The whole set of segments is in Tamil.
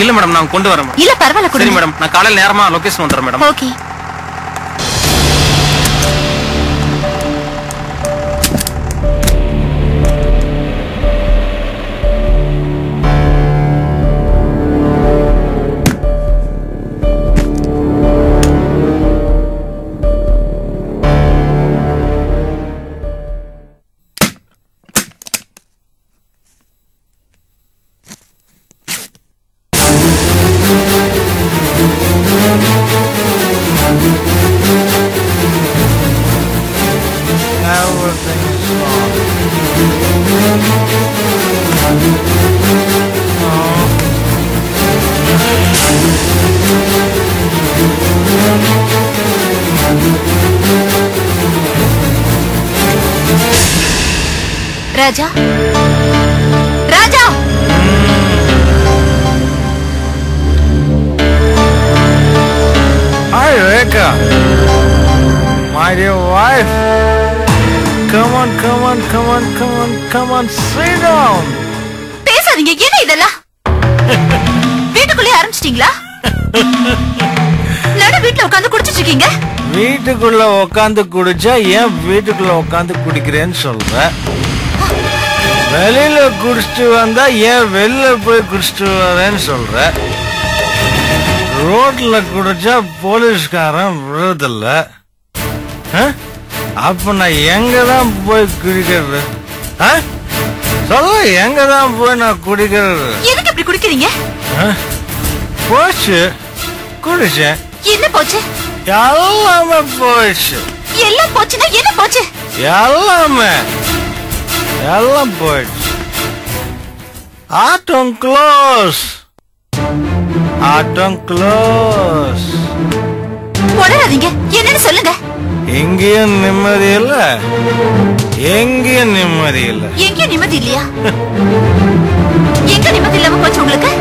இல்ல மேடம் நான் கொண்டு வரேன். இல்ல பரவாயில்ல கொடுங்க. சரி மேடம் நான் காலையில நேரமா லொகேஷன் வந்துறேன் madam. Okay. Raja Raja Hi Rekha, my dear wife. Come on, come on, come on, come on, come on, sit down. பேசாதீங்க. என்ன இதெல்லாம்? வீட்டுக்குள்ளே ஆரம்பிச்சிட்டீங்களா? நடு வீட்டுல உட்கார்ந்து குடிச்சிட்டு இருக்கீங்க. வீட்டுக்குள்ள உட்கார்ந்து குடிச்சா ஏன் வீட்டுக்குள்ள உட்கார்ந்து குடிக்கிறேன்னு சொல்ற? வெளியில குடிச்சிட்டு வந்தா ஏன் வெளில போய் குடிச்சிட்டு வரேன்னு சொல்ற? ரோட்ல குடிச்சா போலீஸ்காரன் விடுறதில்ல. அப்ப நான் எங்கதான் போய் குடிக்கிறது? சொல்ல எங்கதான் போய் நான் குடிக்கிறது? எதுக்கு இப்படி குடிக்கிறீங்க? போச்சு குடிச்சேன். என்ன போச்சு? எல்லாமே போயிடுச்சு. எல்லாம் போச்சுன்னா என்ன போச்சு? எல்லாமே எல்லாம் போயிடுச்சு. ஆட்டம் க்ளோஸ், ஆட்டம் க்ளோஸ். உளறாதீங்க. என்னன்னு சொல்லுங்க. எங்கேயும் நிம்மதி இல்ல, எங்கேயும் நிம்மதி இல்ல. எங்கேயும் நிம்மதி இல்லையா? எங்க நிம்மதி இல்லாம போச்சு உங்களுக்கு?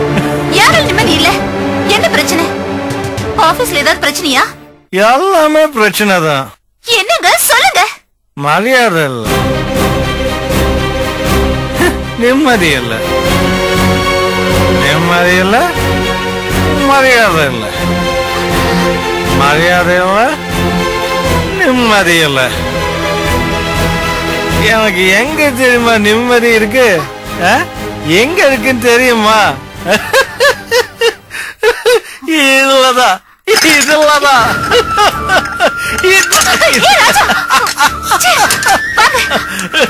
யாரும் நிம்மதி இல்ல. என்ன பிரச்சனை? ஆபீஸ்ல ஏதாவது பிரச்சனையா? எல்லாமே பிரச்சனை தான். என்னங்க சொல்லுங்க. மரியாதை இல்ல, நிம்மதி இல்ல, நிம்மதி இல்ல, மரியாதை இல்ல, மரியாதை இல்ல, நிம்மதி இல்ல. எனக்கு எங்க தெரியுமா நிம்மதி இருக்கு? எங்க இருக்குன்னு தெரியுமா? இதுலதான், இதுலதான்.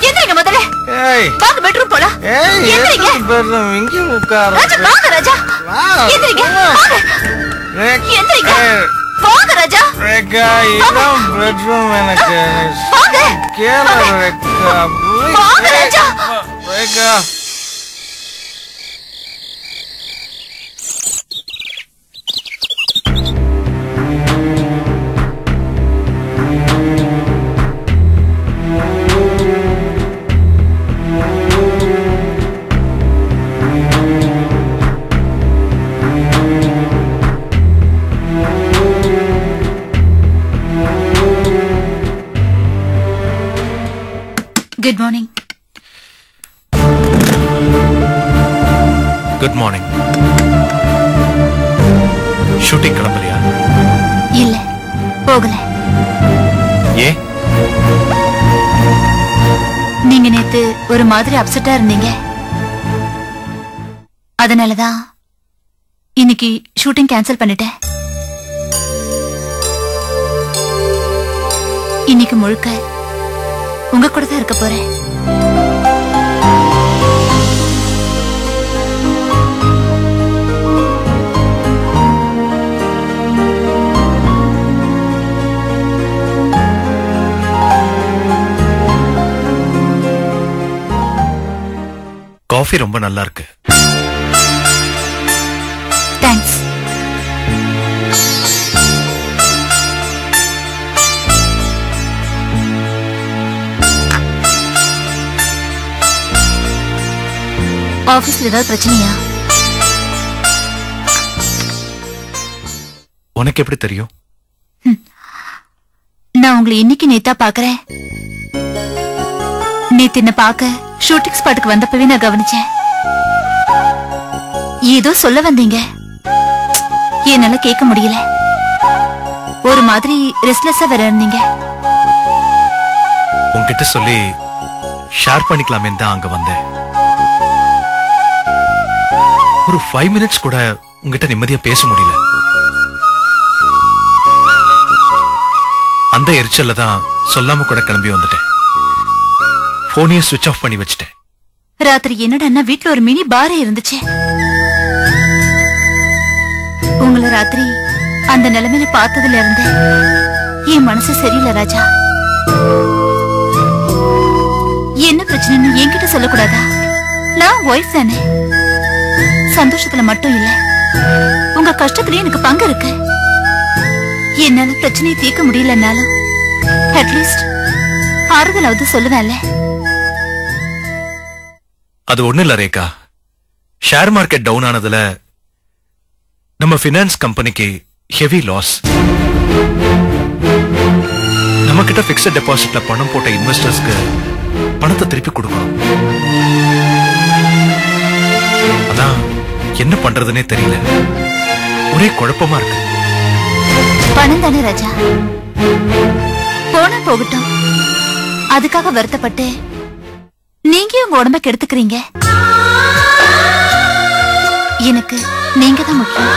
எந்திரிங்க முதல்ல. வாங்க பெட்ரூம் போலாம். எந்திரிங்க. பெட்ரூம் இங்க உட்காரு. ராஜா வாங்க ராஜா. எந்திரிங்க. வாங்க. எந்திரிங்க. வாங்க ராஜா. ரேகா இதான் பெட்ரூம் எனக்கு. வாங்க. கேளு ரேகா. வாங்க Raja. Rekha Good morning. Good morning. ஷூட்டிங் கிளம்பலையா? இல்ல போகல. ஏ? நீங்க நேத்து ஒரு மாதிரி அப்செட்டா இருந்தீங்க. அதனாலதான் இன்னைக்கு ஷூட்டிங் கேன்சல் பண்ணிட்டேன். இன்னைக்கு முழுக்க உங்க கூட தான் இருக்க போறேன். காஃபி ரொம்ப நல்லா இருக்கு. தேங்க்ஸ். ஆபீஸ்ல ஏதாவது பிரச்சனையா? உனக்கு எப்படி தெரியும்? நான் உங்களை இன்னைக்கு நேத்தா பாக்குறேன். நேத்து என்ன பாக்க ஷூட்டிங் ஸ்பாட்டுக்கு வந்தப்பவே நான் கவனிச்சேன். ஏதோ சொல்ல வந்தீங்க, என்னால கேட்க முடியல. ஒரு மாதிரி ரெஸ்ட்லெஸ்ஸா வேற இருந்தீங்க. உன்கிட்ட சொல்லி ஷேர் பண்ணிக்கலாமே தான் அங்க வந்தேன். ஒரு 5 மினிட்ஸ் கூட உங்ககிட்ட நிம்மதியா பேச முடியல. அந்த எரிச்சல்ல தான் சொல்லாம கூட கிளம்பி வந்துட்டேன். போனையே சுவிட்ச் ஆஃப் பண்ணி வச்சிட்டேன். ராத்திரி என்னடா வீட்ல ஒரு மினி பாரே இருந்துச்சு. உங்களை ராத்திரி அந்த நிலைமையில பார்த்ததுல இருந்து என் மனசு சரியில்லை ராஜா. என்ன பிரச்சனைன்னு என்கிட்ட சொல்லக்கூடாதா? நான் ஒய்ஃப் தானே. சந்தோஷத்துல மட்டும் இல்ல, உங்க கஷ்டத்துலயும் எனக்கு பங்கு இருக்கு. என்னால பிரச்சனையை தீர்க்க முடியலன்னாலும் அட்லீஸ்ட் ஆறுதலாவது சொல்லுவேன்ல. அது ஒண்ணு இல்ல ரேகா, ஷேர் மார்க்கெட் டவுன் ஆனதுல நம்ம பினான்ஸ் கம்பெனிக்கு ஹெவி லாஸ். நம்ம கிட்ட பிக்ஸட் டெபாசிட்ல பணம் போட்ட இன்வெஸ்டர்ஸ்க்கு பணத்தை திருப்பி கொடுக்கணும். அதான் என்ன பண்றதுன்னே தெரியல. ஒரே குழப்பமா இருக்கு. பணம் தானே ராஜா, போனா போகட்டும். அதுக்காக வருத்தப்பட்டு நீங்க உங்க உடம்ப கெடுத்துக்கிறீங்க. எனக்கு நீங்க தான் முக்கியம்.